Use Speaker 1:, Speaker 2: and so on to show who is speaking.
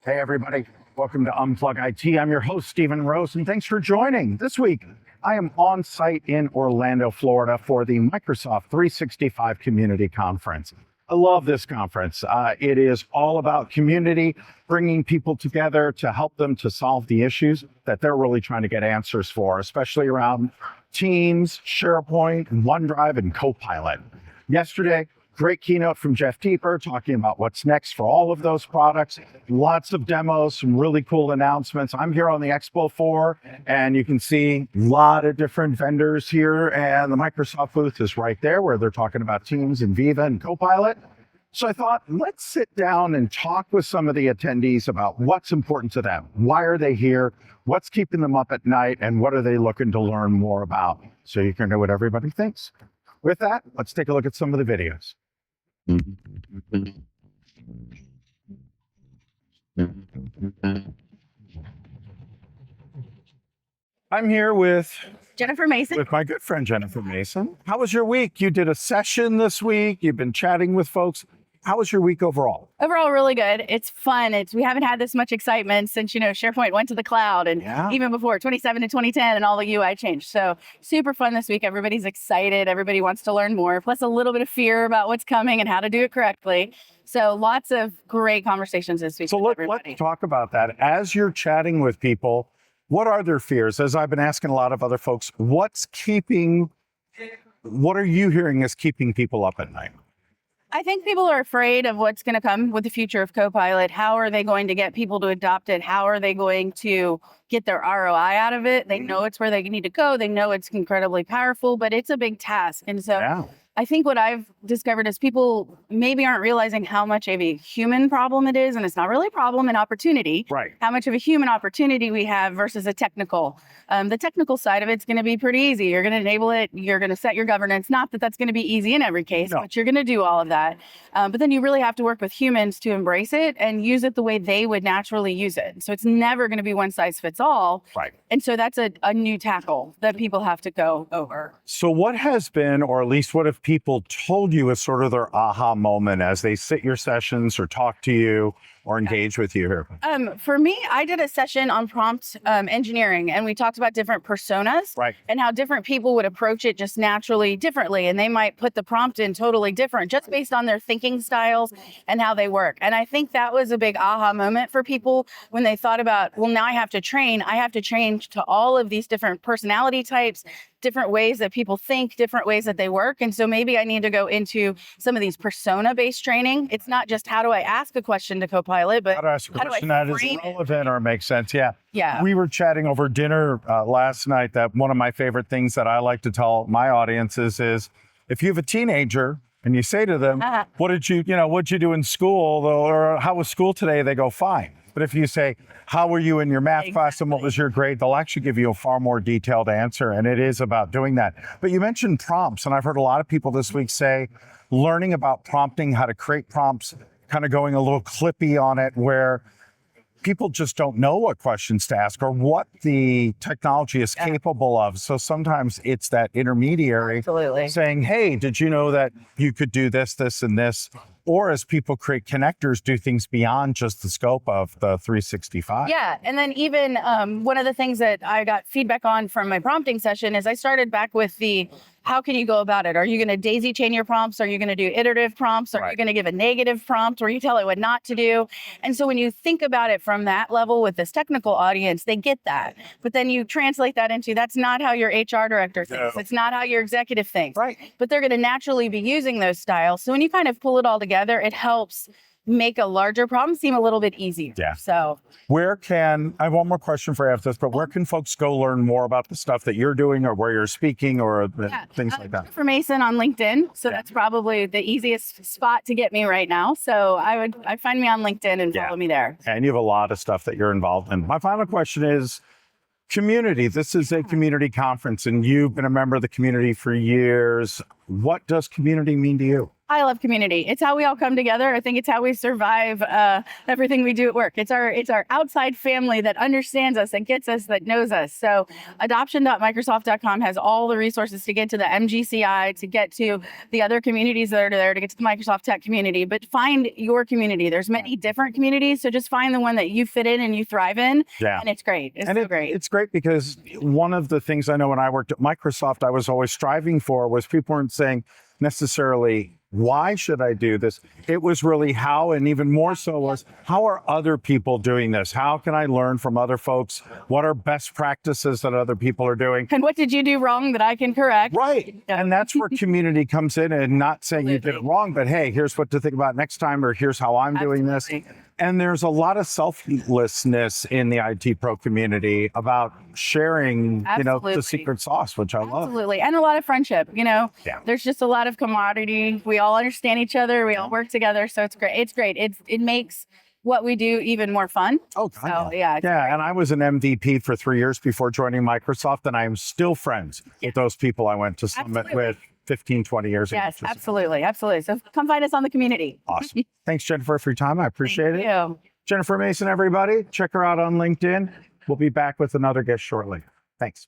Speaker 1: Hey, everybody. Welcome to UnplugIT. I'm your host, Stephen Rose, and thanks for joining. This week, I am on site in Orlando, Florida for the Microsoft 365 Community Conference. I love this conference. It is all about community, bringing people together to help them to solve the issues that they're really trying to get answers for, especially around Teams, SharePoint, OneDrive, and Copilot. Yesterday, great keynote from Jeff Teeper talking about what's next for all of those products. Lots of demos, some really cool announcements. I'm here on the Expo 4, and you can see a lot of different vendors here, and the Microsoft booth is right there where they're talking about Teams and Viva and Copilot. So I thought, let's sit down and talk with some of the attendees about what's important to them. Why are they here? What's keeping them up at night? And what are they looking to learn more about? So you can know what everybody thinks. With that, let's take a look at some of the videos. I'm here with
Speaker 2: Jennifer Mason.
Speaker 1: With my good friend, Jennifer Mason. How was your week? You did a session this week. You've been chatting with folks. How was your week overall?
Speaker 2: Overall, really good. It's fun. We haven't had this much excitement since, SharePoint went to the cloud and even before 2017 to 2010 and all the UI changed. So super fun this week. Everybody's excited. Everybody wants to learn more, plus a little bit of fear about what's coming and how to do it correctly. So lots of great conversations this week. So let's
Speaker 1: talk about that. As you're chatting with people, what are their fears? As I've been asking a lot of other folks, what are you hearing is keeping people up at night?
Speaker 2: I think people are afraid of what's going to come with the future of Copilot. How are they going to get people to adopt it? How are they going to get their ROI out of it? They know it's where they need to go. They know it's incredibly powerful, but it's a big task. And so I think what I've discovered is people maybe aren't realizing how much of a human problem it is. And it's not really a problem, an opportunity.
Speaker 1: Right.
Speaker 2: How much of a human opportunity we have versus a technical. The technical side of it's going to be pretty easy. You're going to enable it. You're going to set your governance. Not that that's going to be easy in every case, but you're going to do all of that. But then you really have to work with humans to embrace it and use it the way they would naturally use it. So it's never going to be one size fits all.
Speaker 1: Right.
Speaker 2: And so that's a new tackle that people have to go over.
Speaker 1: So what has been, or at least what have people told you is sort of their aha moment as they sit your sessions or talk to you or engage with you here?
Speaker 2: For me, I did a session on prompt engineering, and we talked about different personas and how different people would approach it just naturally differently. And they might put the prompt in totally different just based on their thinking styles and how they work. And I think that was a big aha moment for people when they thought about, well, now I have to train to all of these different personality types, different ways that people think, different ways that they work. And so maybe I need to go into some of these persona-based training. It's not just how do I ask a question to Copilot, but
Speaker 1: how to ask a question that is relevant or makes sense.
Speaker 2: Yeah.
Speaker 1: We were chatting over dinner last night that one of my favorite things that I like to tell my audiences is if you have a teenager and you say to them, what'd you do in school, or how was school today? They go, fine. But if you say, how were you in your math class and what was your grade? They'll actually give you a far more detailed answer. And it is about doing that. But you mentioned prompts. And I've heard a lot of people this week say, learning about prompting, how to create prompts, kind of going a little clippy on it where people just don't know what questions to ask or what the technology is capable of. So sometimes it's that intermediary saying, hey, did you know that you could do this, this, and this? Or as people create connectors, do things beyond just the scope of the 365.
Speaker 2: Yeah, and then even one of the things that I got feedback on from my prompting session is I started back with how can you go about it? Are you going to daisy chain your prompts? Are you going to do iterative prompts? Are you going to give a negative prompt where you tell it what not to do? And so when you think about it from that level with this technical audience, they get that. But then you translate that into that's not how your HR director thinks. It's not how your executive thinks.
Speaker 1: Right.
Speaker 2: But they're going to naturally be using those styles. So when you kind of pull it all together, it helps make a larger problem seem a little bit easier.
Speaker 1: Yeah.
Speaker 2: So
Speaker 1: I have one more question for you after this, but where can folks go learn more about the stuff that you're doing or where you're speaking or things like that?
Speaker 2: Jennifer Mason on LinkedIn. So that's probably the easiest spot to get me right now. So I'd find me on LinkedIn and follow me there.
Speaker 1: And you have a lot of stuff that you're involved in. My final question is community. This is a community conference and you've been a member of the community for years. What does community mean to you?
Speaker 2: I love community. It's how we all come together. I think it's how we survive everything we do at work. It's our outside family that understands us, that gets us, that knows us. So adoption.microsoft.com has all the resources to get to the MGCI, to get to the other communities that are there, to get to the Microsoft Tech community. But find your community. There's many different communities, so just find the one that you fit in and you thrive in.
Speaker 1: Yeah.
Speaker 2: And it's great. Great.
Speaker 1: It's great because one of the things I know when I worked at Microsoft, I was always striving for was people weren't saying necessarily, why should I do this? It was really how, and even more so was, how are other people doing this? How can I learn from other folks? What are best practices that other people are doing?
Speaker 2: And what did you do wrong that I can correct?
Speaker 1: Right.
Speaker 2: Yeah.
Speaker 1: And that's where community comes in, and not saying you did it wrong, but hey, here's what to think about next time, or here's how I'm doing this. And there's a lot of selflessness in the IT pro community about sharing, the secret sauce, which I love.
Speaker 2: Absolutely. And a lot of friendship, There's just a lot of camaraderie. We all understand each other. We all work together. So it's great. It's great. It makes what we do even more fun.
Speaker 1: Oh,
Speaker 2: so, yeah.
Speaker 1: Yeah. And I was an MVP for 3 years before joining Microsoft, and I am still friends with those people I went to Summit with 15, 20 years ago.
Speaker 2: Yes, absolutely. Absolutely. So come find us on the community.
Speaker 1: Awesome. Thanks, Jennifer, for your time. I appreciate it.
Speaker 2: Thank you.
Speaker 1: Jennifer Mason, everybody. Check her out on LinkedIn. We'll be back with another guest shortly. Thanks.